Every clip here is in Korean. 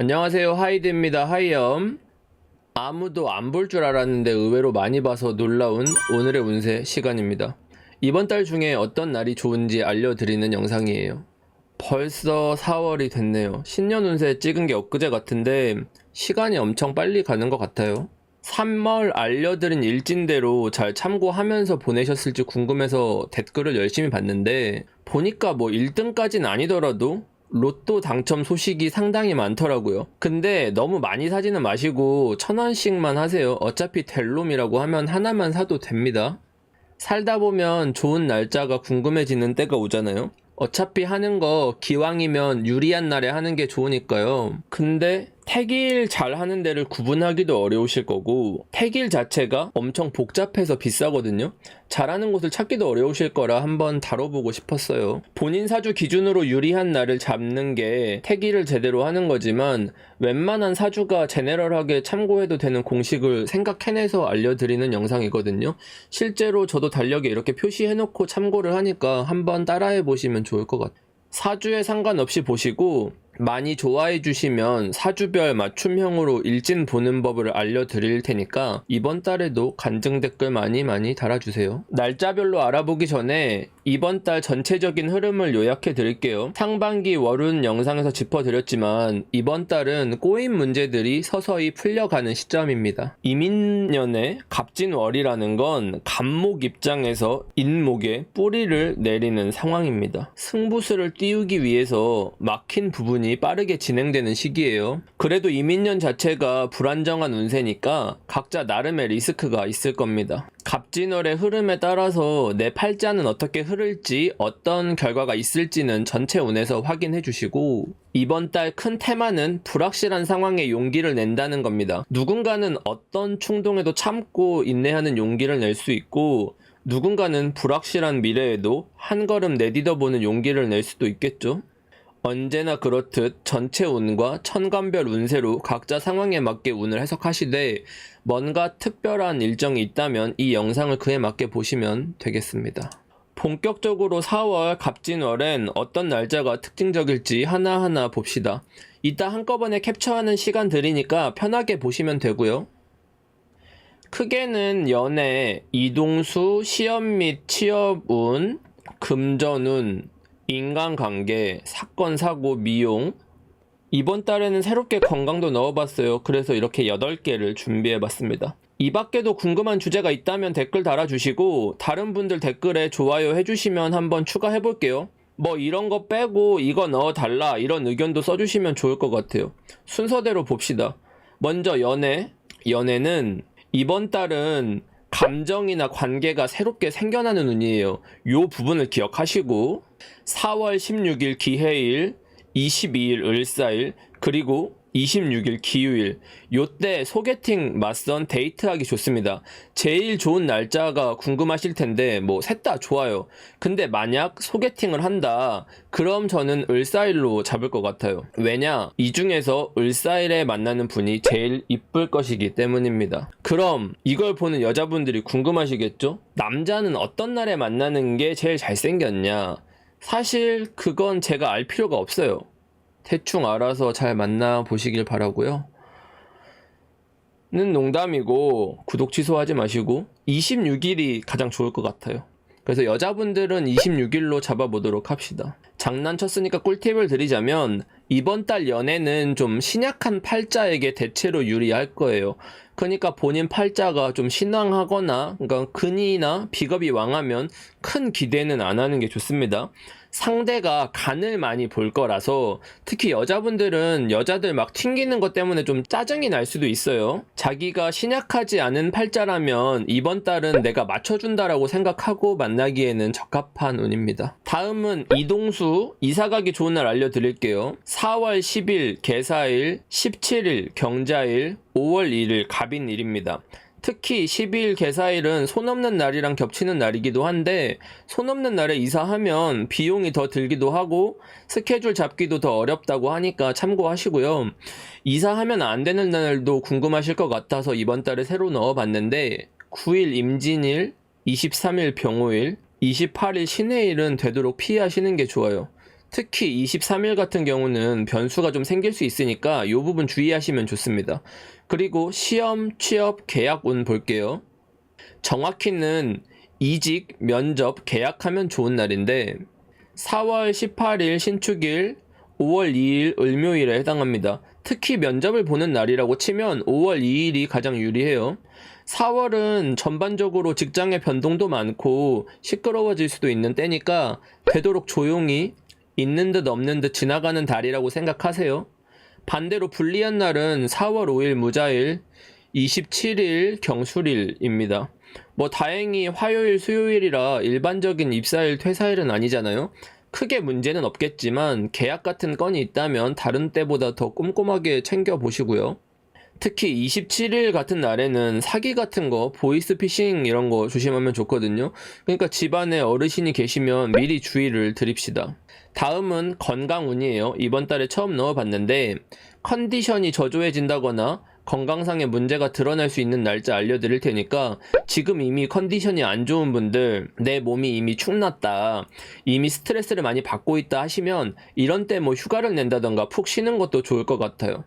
안녕하세요, 하이드입니다. 하이엄. 아무도 안 볼 줄 알았는데 의외로 많이 봐서 놀라운 오늘의 운세 시간입니다. 이번 달 중에 어떤 날이 좋은지 알려드리는 영상이에요. 벌써 4월이 됐네요. 신년 운세 찍은 게 엊그제 같은데 시간이 엄청 빨리 가는 것 같아요. 3월 알려드린 일진대로 잘 참고하면서 보내셨을지 궁금해서 댓글을 열심히 봤는데 보니까 뭐 1등까지는 아니더라도 로또 당첨 소식이 상당히 많더라고요. 근데 너무 많이 사지는 마시고 1,000원씩만 하세요. 어차피 될 놈이라고 하면 하나만 사도 됩니다. 살다 보면 좋은 날짜가 궁금해지는 때가 오잖아요. 어차피 하는 거 기왕이면 유리한 날에 하는 게 좋으니까요. 근데 택일 잘 하는 데를 구분하기도 어려우실 거고 택일 자체가 엄청 복잡해서 비싸거든요. 잘하는 곳을 찾기도 어려우실 거라 한번 다뤄보고 싶었어요. 본인 사주 기준으로 유리한 날을 잡는 게 택일을 제대로 하는 거지만 웬만한 사주가 제네럴하게 참고해도 되는 공식을 생각해내서 알려드리는 영상이거든요. 실제로 저도 달력에 이렇게 표시해놓고 참고를 하니까 한번 따라해보시면 좋을 것 같아요. 사주에 상관없이 보시고 많이 좋아해 주시면 사주별 맞춤형으로 일진 보는 법을 알려드릴 테니까 이번 달에도 간증 댓글 많이 달아주세요. 날짜별로 알아보기 전에 이번 달 전체적인 흐름을 요약해 드릴게요. 상반기 월운 영상에서 짚어드렸지만 이번 달은 꼬인 문제들이 서서히 풀려가는 시점입니다. 이민년의 갑진월이라는 건 갑목 입장에서 인목에 뿌리를 내리는 상황입니다. 승부수를 띄우기 위해서 막힌 부분이 빠르게 진행되는 시기예요. 그래도 이민년 자체가 불안정한 운세니까 각자 나름의 리스크가 있을 겁니다. 갑진월의 흐름에 따라서 내 팔자는 어떻게 흐를지 어떤 결과가 있을지는 전체 운에서 확인해 주시고 이번 달 큰 테마는 불확실한 상황에 용기를 낸다는 겁니다. 누군가는 어떤 충동에도 참고 인내하는 용기를 낼 수 있고 누군가는 불확실한 미래에도 한 걸음 내딛어보는 용기를 낼 수도 있겠죠. 언제나 그렇듯 전체 운과 천간별 운세로 각자 상황에 맞게 운을 해석하시되 뭔가 특별한 일정이 있다면 이 영상을 그에 맞게 보시면 되겠습니다. 본격적으로 4월 갑진월엔 어떤 날짜가 특징적일지 하나하나 봅시다. 이따 한꺼번에 캡처하는 시간 드리니까 편하게 보시면 되고요. 크게는 연애, 이동수, 시험 및 취업운, 금전운, 인간관계, 사건, 사고, 미용. 이번 달에는 새롭게 건강도 넣어봤어요. 그래서 이렇게 8개를 준비해봤습니다. 이 밖에도 궁금한 주제가 있다면 댓글 달아주시고 다른 분들 댓글에 좋아요 해주시면 한번 추가해볼게요. 뭐 이런 거 빼고 이거 넣어달라 이런 의견도 써주시면 좋을 것 같아요. 순서대로 봅시다. 먼저 연애. 연애는 이번 달은 감정이나 관계가 새롭게 생겨나는 운이에요. 요 부분을 기억하시고 4월 16일 기해일, 22일 을사일, 그리고 26일 기유일 요때 소개팅, 맞선, 데이트하기 좋습니다. 제일 좋은 날짜가 궁금하실 텐데 뭐 셋 다 좋아요. 근데 만약 소개팅을 한다 그럼 저는 을사일로 잡을 것 같아요. 왜냐? 이 중에서 을사일에 만나는 분이 제일 이쁠 것이기 때문입니다. 그럼 이걸 보는 여자분들이 궁금하시겠죠? 남자는 어떤 날에 만나는 게 제일 잘생겼냐? 사실 그건 제가 알 필요가 없어요. 대충 알아서 잘 만나보시길 바라고요. 는 농담이고 구독 취소하지 마시고 26일이 가장 좋을 것 같아요. 그래서 여자분들은 26일로 잡아보도록 합시다. 장난쳤으니까 꿀팁을 드리자면 이번 달 연애는 좀 신약한 팔자에게 대체로 유리할 거예요. 그러니까 본인 팔자가 좀 신왕하거나 그러니까 근이나 비겁이 왕하면 큰 기대는 안 하는 게 좋습니다. 상대가 간을 많이 볼 거라서 특히 여자분들은 여자들 막 튕기는 것 때문에 좀 짜증이 날 수도 있어요. 자기가 신약하지 않은 팔자라면 이번 달은 내가 맞춰준다라고 생각하고 만나기에는 적합한 운입니다. 다음은 이동수, 이사가기 좋은 날 알려드릴게요. 4월 10일 개사일, 17일 경자일, 5월 1일 갑인일입니다. 특히 12일 개사일은 손 없는 날이랑 겹치는 날이기도 한데 손 없는 날에 이사하면 비용이 더 들기도 하고 스케줄 잡기도 더 어렵다고 하니까 참고하시고요. 이사하면 안 되는 날도 궁금하실 것 같아서 이번 달에 새로 넣어봤는데 9일 임진일, 23일 병호일, 28일 신해일은 되도록 피하시는 게 좋아요. 특히 23일 같은 경우는 변수가 좀 생길 수 있으니까 이 부분 주의하시면 좋습니다. 그리고 시험, 취업, 계약 운 볼게요. 정확히는 이직, 면접, 계약하면 좋은 날인데 4월 18일 신축일, 5월 2일 을묘일에 해당합니다. 특히 면접을 보는 날이라고 치면 5월 2일이 가장 유리해요. 4월은 전반적으로 직장의 변동도 많고 시끄러워질 수도 있는 때니까 되도록 조용히 있는 듯 없는 듯 지나가는 달이라고 생각하세요. 반대로 불리한 날은 4월 5일 무자일, 27일 경술일입니다. 뭐 다행히 화요일, 수요일이라 일반적인 입사일, 퇴사일은 아니잖아요. 크게 문제는 없겠지만 계약 같은 건이 있다면 다른 때보다 더 꼼꼼하게 챙겨보시고요. 특히 27일 같은 날에는 사기 같은 거, 보이스피싱 이런 거 조심하면 좋거든요. 그러니까 집안에 어르신이 계시면 미리 주의를 드립시다. 다음은 건강운이에요. 이번 달에 처음 넣어봤는데 컨디션이 저조해진다거나 건강상의 문제가 드러날 수 있는 날짜 알려드릴 테니까 지금 이미 컨디션이 안 좋은 분들, 내 몸이 이미 축났다, 이미 스트레스를 많이 받고 있다 하시면 이런 때 뭐 휴가를 낸다던가 푹 쉬는 것도 좋을 것 같아요.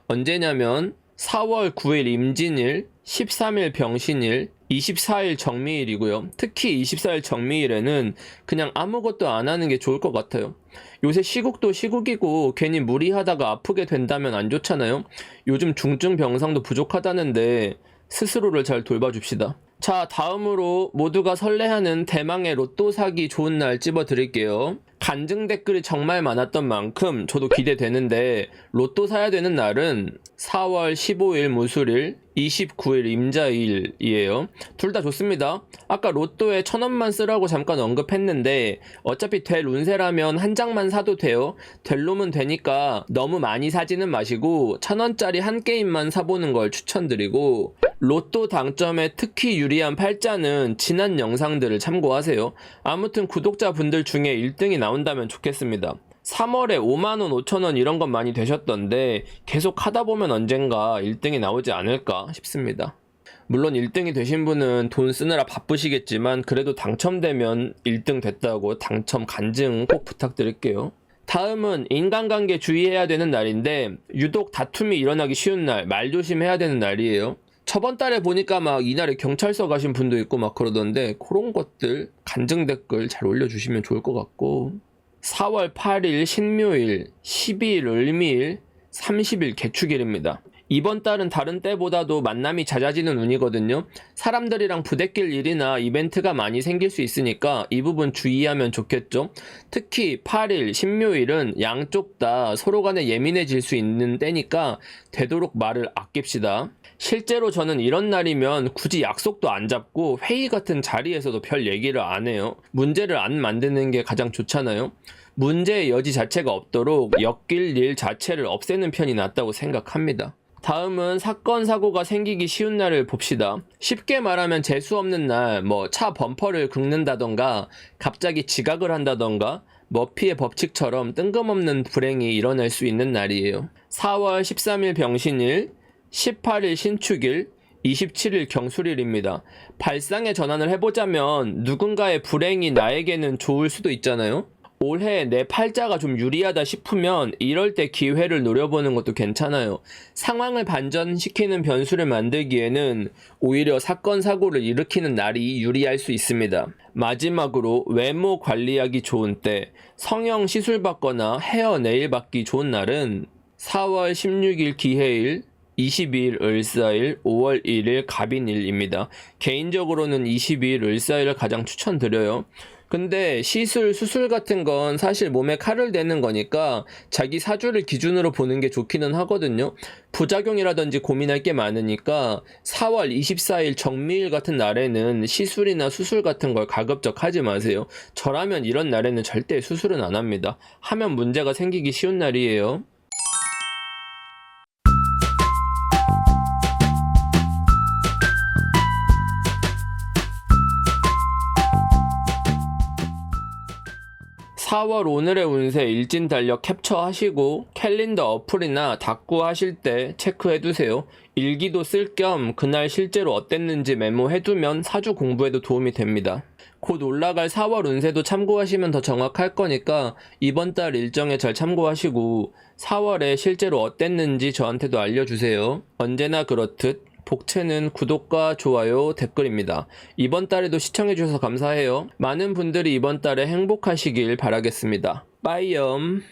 언제냐면 4월 9일 임진일, 13일 병신일, 24일 정미일이고요. 특히 24일 정미일에는 그냥 아무것도 안 하는 게 좋을 것 같아요. 요새 시국도 시국이고 괜히 무리하다가 아프게 된다면 안 좋잖아요. 요즘 중증 병상도 부족하다는데 스스로를 잘 돌봐줍시다. 자, 다음으로 모두가 설레하는 대망의 로또 사기 좋은 날 찝어드릴게요. 간증 댓글이 정말 많았던 만큼 저도 기대되는데 로또 사야 되는 날은 4월 15일 무술일, 29일 임자일이에요. 둘 다 좋습니다. 아까 로또에 1,000원만 쓰라고 잠깐 언급했는데 어차피 될 운세라면 한 장만 사도 돼요. 될 놈은 되니까 너무 많이 사지는 마시고 1,000원짜리 한 게임만 사보는 걸 추천드리고, 로또 당점에 특히 유리한 팔자는 지난 영상들을 참고하세요. 아무튼 구독자분들 중에 1등이 나온다면 좋겠습니다. 3월에 5만원, 5천원 이런 건 많이 되셨던데 계속 하다 보면 언젠가 1등이 나오지 않을까 싶습니다. 물론 1등이 되신 분은 돈 쓰느라 바쁘시겠지만 그래도 당첨되면 1등 됐다고 당첨 간증 꼭 부탁드릴게요. 다음은 인간관계 주의해야 되는 날인데 유독 다툼이 일어나기 쉬운 날, 말조심해야 되는 날이에요. 저번 달에 보니까 막 이날에 경찰서 가신 분도 있고 막 그러던데 그런 것들 간증 댓글 잘 올려주시면 좋을 것 같고, 4월 8일 신묘일, 12일 을미일, 30일 개축일입니다. 이번 달은 다른 때보다도 만남이 잦아지는 운이거든요. 사람들이랑 부대낄 일이나 이벤트가 많이 생길 수 있으니까 이 부분 주의하면 좋겠죠. 특히 8일 신묘일은 양쪽 다 서로 간에 예민해질 수 있는 때니까 되도록 말을 아낍시다. 실제로 저는 이런 날이면 굳이 약속도 안 잡고 회의 같은 자리에서도 별 얘기를 안 해요. 문제를 안 만드는 게 가장 좋잖아요. 문제의 여지 자체가 없도록 엮일 일 자체를 없애는 편이 낫다고 생각합니다. 다음은 사건 사고가 생기기 쉬운 날을 봅시다. 쉽게 말하면 재수 없는 날, 뭐 차 범퍼를 긁는다던가 갑자기 지각을 한다던가 머피의 법칙처럼 뜬금없는 불행이 일어날 수 있는 날이에요. 4월 13일 병신일, 18일 신축일, 27일 경술일입니다. 발상의 전환을 해보자면 누군가의 불행이 나에게는 좋을 수도 있잖아요. 올해 내 팔자가 좀 유리하다 싶으면 이럴 때 기회를 노려보는 것도 괜찮아요. 상황을 반전시키는 변수를 만들기에는 오히려 사건 사고를 일으키는 날이 유리할 수 있습니다. 마지막으로 외모 관리하기 좋은 때, 성형 시술 받거나 헤어 네일 받기 좋은 날은 4월 16일 기해일, 22일 을사일, 5월 1일 갑인일입니다. 개인적으로는 22일 을사일을 가장 추천드려요. 근데 시술, 수술 같은 건 사실 몸에 칼을 대는 거니까 자기 사주를 기준으로 보는 게 좋기는 하거든요. 부작용이라든지 고민할 게 많으니까 4월 24일 정미일 같은 날에는 시술이나 수술 같은 걸 가급적 하지 마세요. 저라면 이런 날에는 절대 수술은 안 합니다. 하면 문제가 생기기 쉬운 날이에요. 4월 오늘의 운세 일진 달력 캡처하시고 캘린더 어플이나 닥구 하실 때 체크해두세요. 일기도 쓸 겸 그날 실제로 어땠는지 메모해두면 사주 공부에도 도움이 됩니다. 곧 올라갈 4월 운세도 참고하시면 더 정확할 거니까 이번 달 일정에 잘 참고하시고 4월에 실제로 어땠는지 저한테도 알려주세요. 언제나 그렇듯 복채는 구독과 좋아요, 댓글입니다. 이번 달에도 시청해주셔서 감사해요. 많은 분들이 이번 달에 행복하시길 바라겠습니다. 빠이염.